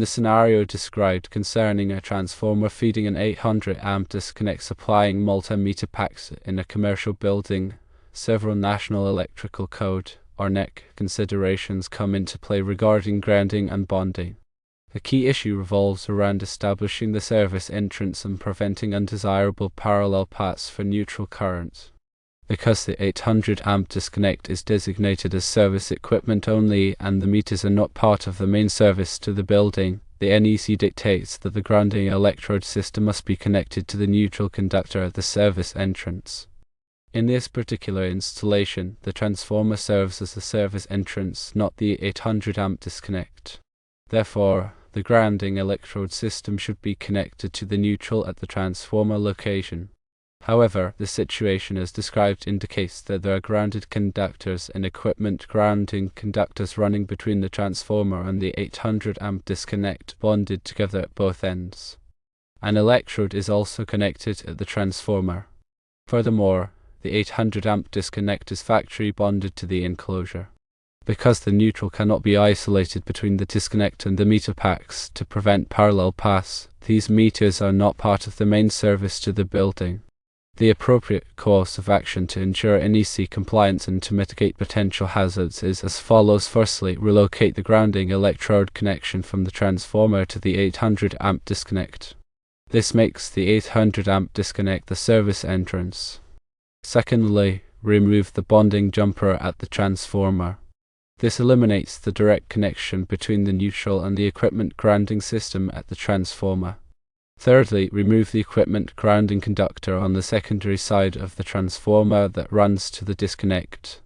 the scenario described concerning a transformer feeding an 800 amp disconnect supplying multimeter packs in a commercial building, several National Electrical Code, or NEC, considerations come into play regarding grounding and bonding. The key issue revolves around establishing the service entrance and preventing undesirable parallel paths for neutral current. Because the 800 amp disconnect is designated as service equipment only and the meters are not part of the main service to the building, the NEC dictates that the grounding electrode system must be connected to the neutral conductor at the service entrance. In this particular installation, the transformer serves as the service entrance, not the 800 amp disconnect. Therefore, the grounding electrode system should be connected to the neutral at the transformer location. However, the situation as described indicates that there are grounded conductors and equipment grounding conductors running between the transformer and the 800 amp disconnect bonded together at both ends. An electrode is also connected at the transformer. Furthermore, the 800 amp disconnect is factory bonded to the enclosure. Because the neutral cannot be isolated between the disconnect and the meter packs to prevent parallel paths, these meters are not part of the main service to the building. The appropriate course of action to ensure NEC compliance and to mitigate potential hazards is as follows. Firstly, relocate the grounding electrode connection from the transformer to the 800 amp disconnect. This makes the 800 amp disconnect the service entrance. Secondly, remove the bonding jumper at the transformer. This eliminates the direct connection between the neutral and the equipment grounding system at the transformer. Thirdly, remove the equipment grounding conductor on the secondary side of the transformer that runs to the disconnect.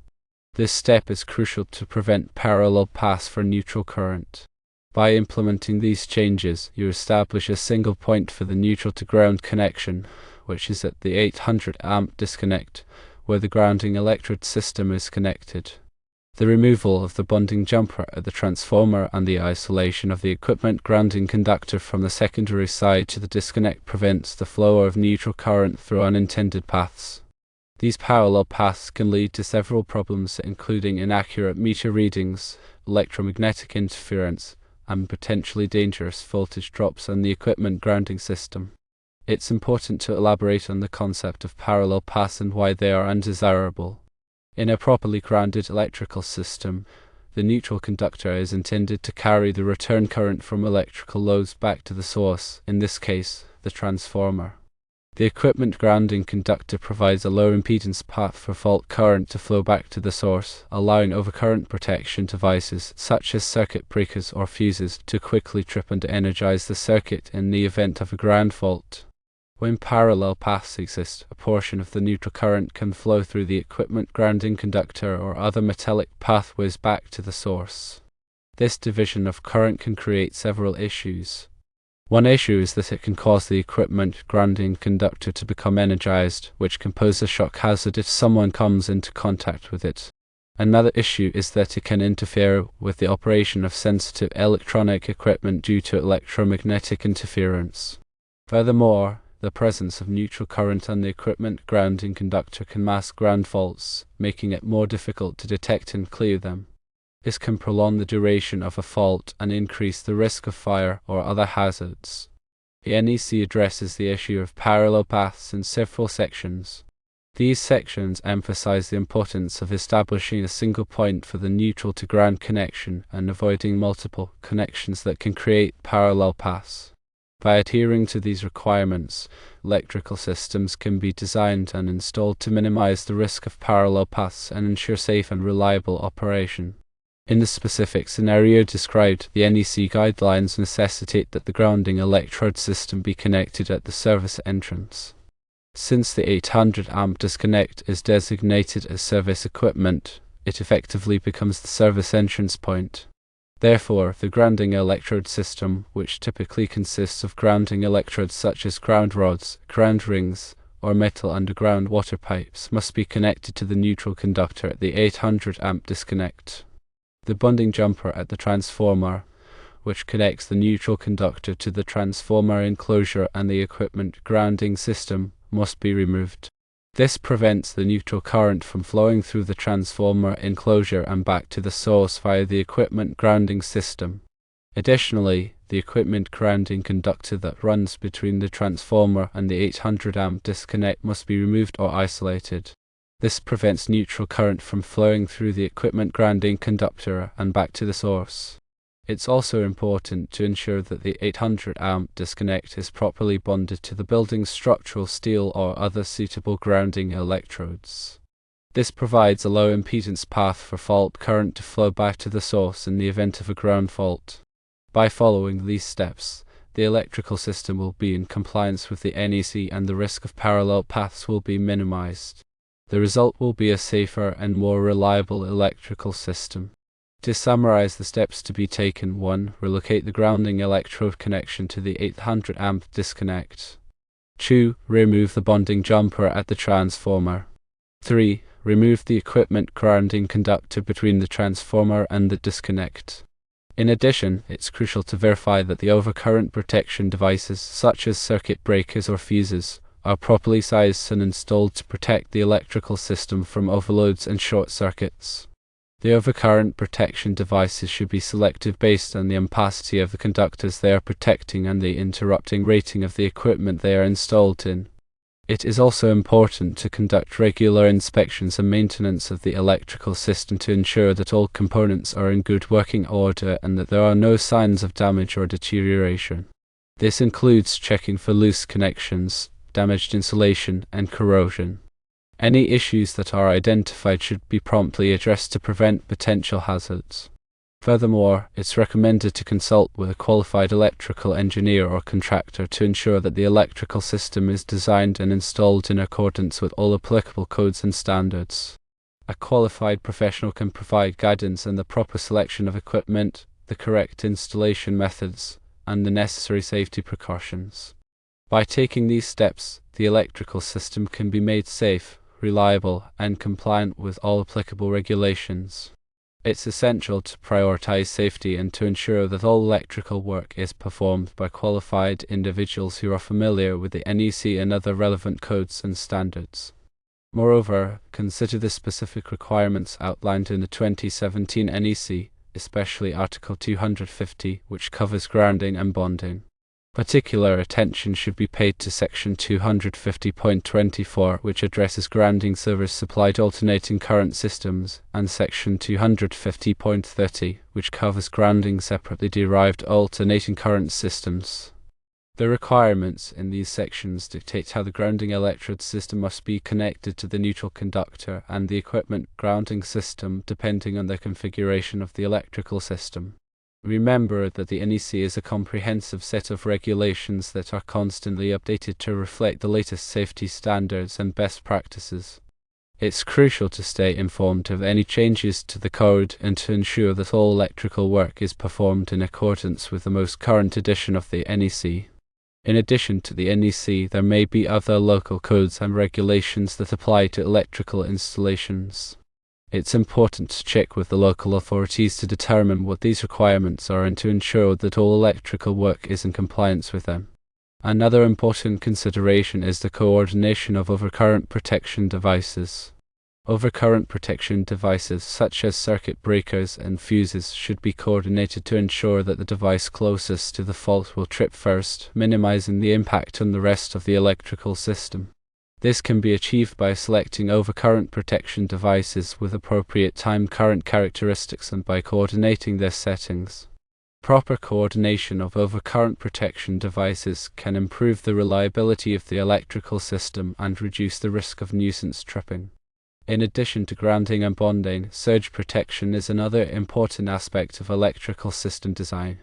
This step is crucial to prevent parallel paths for neutral current. By implementing these changes, you establish a single point for the neutral to ground connection, which is at the 800 amp disconnect, where the grounding electrode system is connected. The removal of the bonding jumper at the transformer and the isolation of the equipment grounding conductor from the secondary side to the disconnect prevents the flow of neutral current through unintended paths. These parallel paths can lead to several problems, including inaccurate meter readings, electromagnetic interference, and potentially dangerous voltage drops on the equipment grounding system. It's important to elaborate on the concept of parallel paths and why they are undesirable. In a properly grounded electrical system, the neutral conductor is intended to carry the return current from electrical loads back to the source, in this case, the transformer. The equipment grounding conductor provides a low impedance path for fault current to flow back to the source, allowing overcurrent protection devices such as circuit breakers or fuses to quickly trip and energize the circuit in the event of a ground fault. When parallel paths exist, a portion of the neutral current can flow through the equipment grounding conductor or other metallic pathways back to the source. This division of current can create several issues. One issue is that it can cause the equipment grounding conductor to become energized, which can pose a shock hazard if someone comes into contact with it. Another issue is that it can interfere with the operation of sensitive electronic equipment due to electromagnetic interference. Furthermore, the presence of neutral current on the equipment grounding conductor can mask ground faults, making it more difficult to detect and clear them. This can prolong the duration of a fault and increase the risk of fire or other hazards. The NEC addresses the issue of parallel paths in several sections. These sections emphasize the importance of establishing a single point for the neutral to ground connection and avoiding multiple connections that can create parallel paths. By adhering to these requirements, electrical systems can be designed and installed to minimize the risk of parallel paths and ensure safe and reliable operation. In the specific scenario described, the NEC guidelines necessitate that the grounding electrode system be connected at the service entrance. Since the 800 amp disconnect is designated as service equipment, it effectively becomes the service entrance point. Therefore, the grounding electrode system, which typically consists of grounding electrodes such as ground rods, ground rings, or metal underground water pipes, must be connected to the neutral conductor at the 800 amp disconnect. The bonding jumper at the transformer, which connects the neutral conductor to the transformer enclosure and the equipment grounding system, must be removed. This prevents the neutral current from flowing through the transformer enclosure and back to the source via the equipment grounding system. Additionally, the equipment grounding conductor that runs between the transformer and the 800 amp disconnect must be removed or isolated. This prevents neutral current from flowing through the equipment grounding conductor and back to the source. It's also important to ensure that the 800 amp disconnect is properly bonded to the building's structural steel or other suitable grounding electrodes. This provides a low impedance path for fault current to flow back to the source in the event of a ground fault. By following these steps, the electrical system will be in compliance with the NEC and the risk of parallel paths will be minimized. The result will be a safer and more reliable electrical system. To summarize the steps to be taken: 1. Relocate the grounding electrode connection to the 800 amp disconnect. 2. Remove the bonding jumper at the transformer. 3. Remove the equipment grounding conductor between the transformer and the disconnect. In addition, it's crucial to verify that the overcurrent protection devices, such as circuit breakers or fuses, are properly sized and installed to protect the electrical system from overloads and short circuits. The overcurrent protection devices should be selected based on the ampacity of the conductors they are protecting and the interrupting rating of the equipment they are installed in. It is also important to conduct regular inspections and maintenance of the electrical system to ensure that all components are in good working order and that there are no signs of damage or deterioration. This includes checking for loose connections, damaged insulation, and corrosion. Any issues that are identified should be promptly addressed to prevent potential hazards. Furthermore, it's recommended to consult with a qualified electrical engineer or contractor to ensure that the electrical system is designed and installed in accordance with all applicable codes and standards. A qualified professional can provide guidance in the proper selection of equipment, the correct installation methods, and the necessary safety precautions. By taking these steps, the electrical system can be made safe, reliable, and compliant with all applicable regulations. It's essential to prioritize safety and to ensure that all electrical work is performed by qualified individuals who are familiar with the NEC and other relevant codes and standards. Moreover, consider the specific requirements outlined in the 2017 NEC, especially Article 250, which covers grounding and bonding. Particular attention should be paid to Section 250.24, which addresses grounding service supplied alternating current systems, and Section 250.30, which covers grounding separately derived alternating current systems. The requirements in these sections dictate how the grounding electrode system must be connected to the neutral conductor and the equipment grounding system depending on the configuration of the electrical system. Remember that the NEC is a comprehensive set of regulations that are constantly updated to reflect the latest safety standards and best practices. It's crucial to stay informed of any changes to the code and to ensure that all electrical work is performed in accordance with the most current edition of the NEC. In addition to the NEC, there may be other local codes and regulations that apply to electrical installations. It's important to check with the local authorities to determine what these requirements are and to ensure that all electrical work is in compliance with them. Another important consideration is the coordination of overcurrent protection devices. Overcurrent protection devices such as circuit breakers and fuses should be coordinated to ensure that the device closest to the fault will trip first, minimizing the impact on the rest of the electrical system. This can be achieved by selecting overcurrent protection devices with appropriate time current characteristics and by coordinating their settings. Proper coordination of overcurrent protection devices can improve the reliability of the electrical system and reduce the risk of nuisance tripping. In addition to grounding and bonding, surge protection is another important aspect of electrical system design.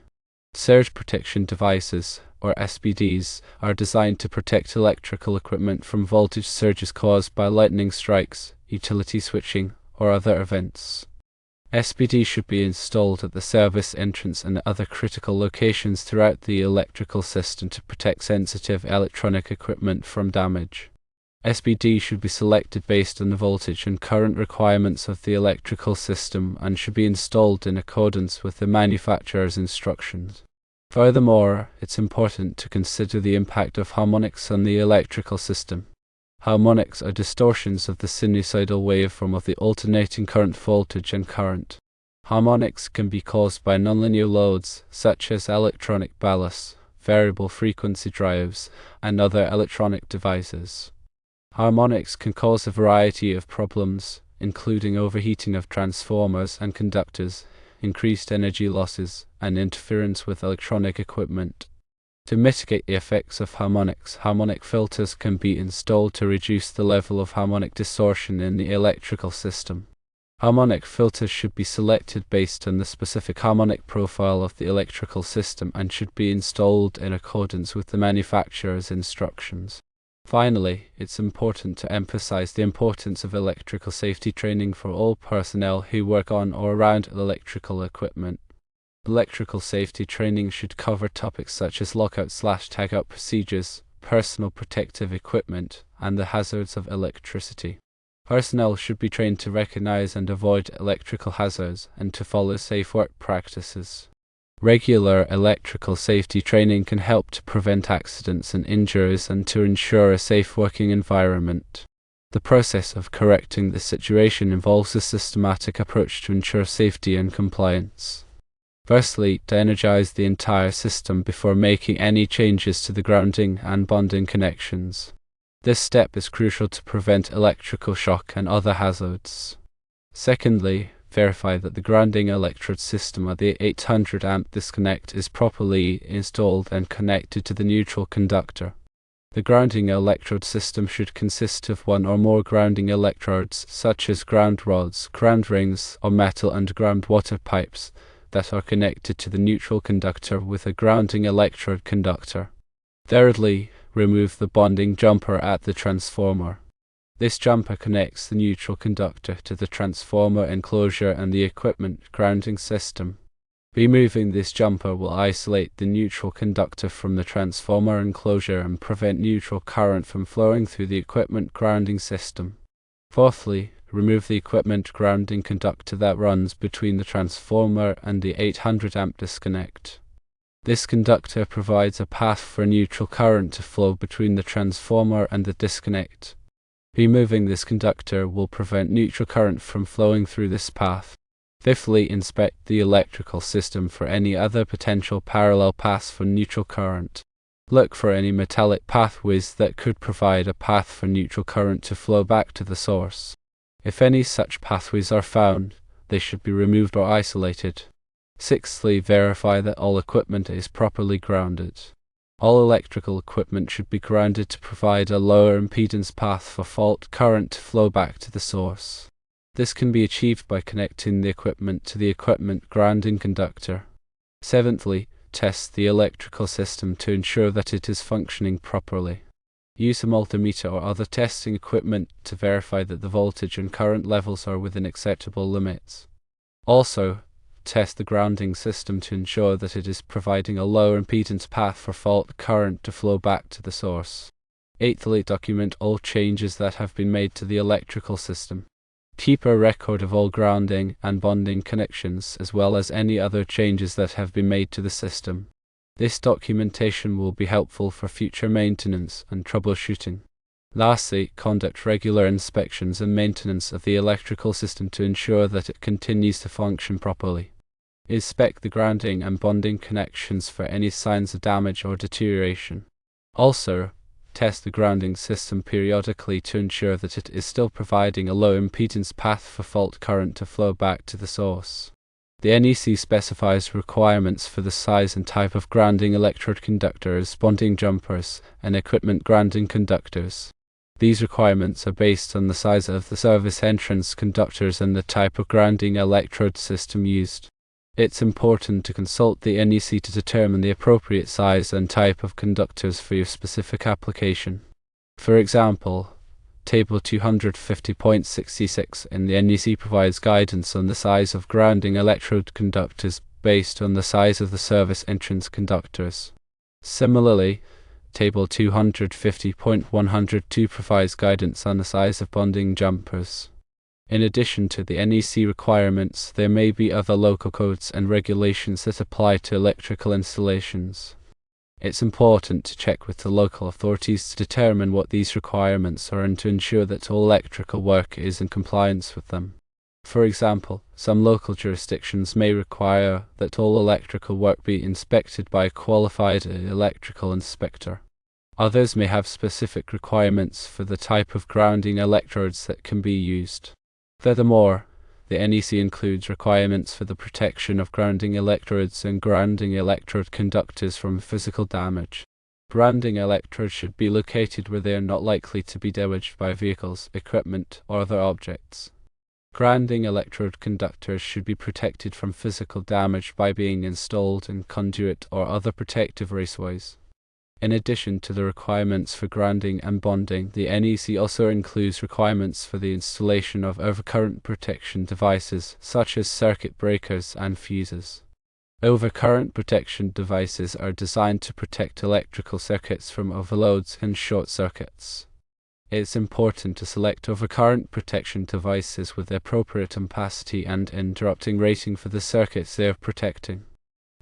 Surge protection devices, or SPDs, are designed to protect electrical equipment from voltage surges caused by lightning strikes, utility switching, or other events. SPDs should be installed at the service entrance and other critical locations throughout the electrical system to protect sensitive electronic equipment from damage. SPD should be selected based on the voltage and current requirements of the electrical system and should be installed in accordance with the manufacturer's instructions. Furthermore, it's important to consider the impact of harmonics on the electrical system. Harmonics are distortions of the sinusoidal waveform of the alternating current voltage and current. Harmonics can be caused by nonlinear loads, such as electronic ballast, variable frequency drives, and other electronic devices. Harmonics can cause a variety of problems, including overheating of transformers and conductors, increased energy losses, and interference with electronic equipment. To mitigate the effects of harmonics, harmonic filters can be installed to reduce the level of harmonic distortion in the electrical system. Harmonic filters should be selected based on the specific harmonic profile of the electrical system and should be installed in accordance with the manufacturer's instructions. Finally, it's important to emphasize the importance of electrical safety training for all personnel who work on or around electrical equipment. Electrical safety training should cover topics such as lockout/tagout procedures, personal protective equipment, and the hazards of electricity. Personnel should be trained to recognize and avoid electrical hazards and to follow safe work practices. Regular electrical safety training can help to prevent accidents and injuries and to ensure a safe working environment. The process of correcting the situation involves a systematic approach to ensure safety and compliance. Firstly, to energize the entire system before making any changes to the grounding and bonding connections. This step is crucial to prevent electrical shock and other hazards. Secondly, verify that the grounding electrode system at the 800 amp disconnect is properly installed and connected to the neutral conductor. The grounding electrode system should consist of one or more grounding electrodes, such as ground rods, ground rings, or metal and ground water pipes, that are connected to the neutral conductor with a grounding electrode conductor. Thirdly, remove the bonding jumper at the transformer. This jumper connects the neutral conductor to the transformer enclosure and the equipment grounding system. Removing this jumper will isolate the neutral conductor from the transformer enclosure and prevent neutral current from flowing through the equipment grounding system. Fourthly, remove the equipment grounding conductor that runs between the transformer and the 800 amp disconnect. This conductor provides a path for neutral current to flow between the transformer and the disconnect. Removing this conductor will prevent neutral current from flowing through this path. Fifthly, inspect the electrical system for any other potential parallel paths for neutral current. Look for any metallic pathways that could provide a path for neutral current to flow back to the source. If any such pathways are found, they should be removed or isolated. Sixthly, verify that all equipment is properly grounded. All electrical equipment should be grounded to provide a lower impedance path for fault current to flow back to the source. This can be achieved by connecting the equipment to the equipment grounding conductor. Seventhly, test the electrical system to ensure that it is functioning properly. Use a multimeter or other testing equipment to verify that the voltage and current levels are within acceptable limits. Also, test the grounding system to ensure that it is providing a low impedance path for fault current to flow back to the source. Eighthly, document all changes that have been made to the electrical system. Keep a record of all grounding and bonding connections as well as any other changes that have been made to the system. This documentation will be helpful for future maintenance and troubleshooting. Lastly, conduct regular inspections and maintenance of the electrical system to ensure that it continues to function properly. Inspect the grounding and bonding connections for any signs of damage or deterioration. Also, test the grounding system periodically to ensure that it is still providing a low impedance path for fault current to flow back to the source. The NEC specifies requirements for the size and type of grounding electrode conductors, bonding jumpers, and equipment grounding conductors. These requirements are based on the size of the service entrance conductors and the type of grounding electrode system used. It's important to consult the NEC to determine the appropriate size and type of conductors for your specific application. For example, Table 250.66 in the NEC provides guidance on the size of grounding electrode conductors based on the size of the service entrance conductors. Similarly, Table 250.102 provides guidance on the size of bonding jumpers. In addition to the NEC requirements, there may be other local codes and regulations that apply to electrical installations. It's important to check with the local authorities to determine what these requirements are and to ensure that all electrical work is in compliance with them. For example, some local jurisdictions may require that all electrical work be inspected by a qualified electrical inspector. Others may have specific requirements for the type of grounding electrodes that can be used. Furthermore, the NEC includes requirements for the protection of grounding electrodes and grounding electrode conductors from physical damage. Grounding electrodes should be located where they are not likely to be damaged by vehicles, equipment, or other objects. Grounding electrode conductors should be protected from physical damage by being installed in conduit or other protective raceways. In addition to the requirements for grounding and bonding, the NEC also includes requirements for the installation of overcurrent protection devices such as circuit breakers and fuses. Overcurrent protection devices are designed to protect electrical circuits from overloads and short circuits. It's important to select overcurrent protection devices with the appropriate ampacity and interrupting rating for the circuits they are protecting.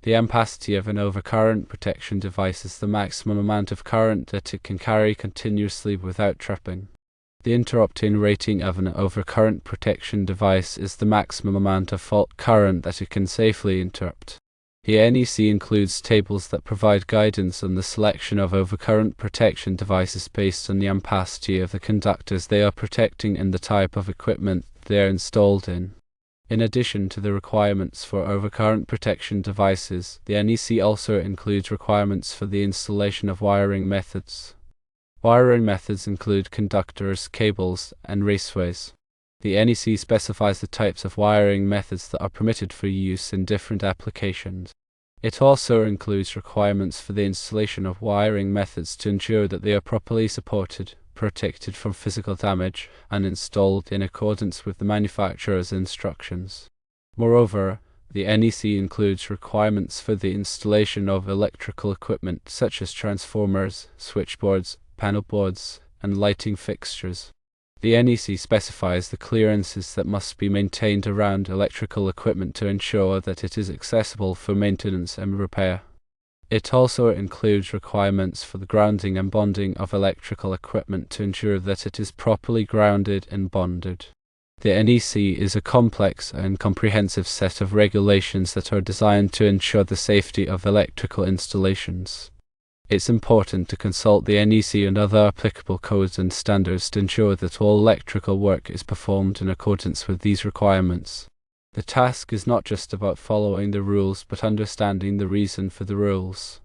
The ampacity of an overcurrent protection device is the maximum amount of current that it can carry continuously without tripping. The interrupting rating of an overcurrent protection device is the maximum amount of fault current that it can safely interrupt. The NEC includes tables that provide guidance on the selection of overcurrent protection devices based on the ampacity of the conductors they are protecting and the type of equipment they are installed in. In addition to the requirements for overcurrent protection devices, the NEC also includes requirements for the installation of wiring methods. Wiring methods include conductors, cables, and raceways. The NEC specifies the types of wiring methods that are permitted for use in different applications. It also includes requirements for the installation of wiring methods to ensure that they are properly supported, protected from physical damage, and installed in accordance with the manufacturer's instructions. Moreover, the NEC includes requirements for the installation of electrical equipment such as transformers, switchboards, panel boards, and lighting fixtures. The NEC specifies the clearances that must be maintained around electrical equipment to ensure that it is accessible for maintenance and repair. It also includes requirements for the grounding and bonding of electrical equipment to ensure that it is properly grounded and bonded. The NEC is a complex and comprehensive set of regulations that are designed to ensure the safety of electrical installations. It's important to consult the NEC and other applicable codes and standards to ensure that all electrical work is performed in accordance with these requirements. The task is not just about following the rules but understanding the reason for the rules.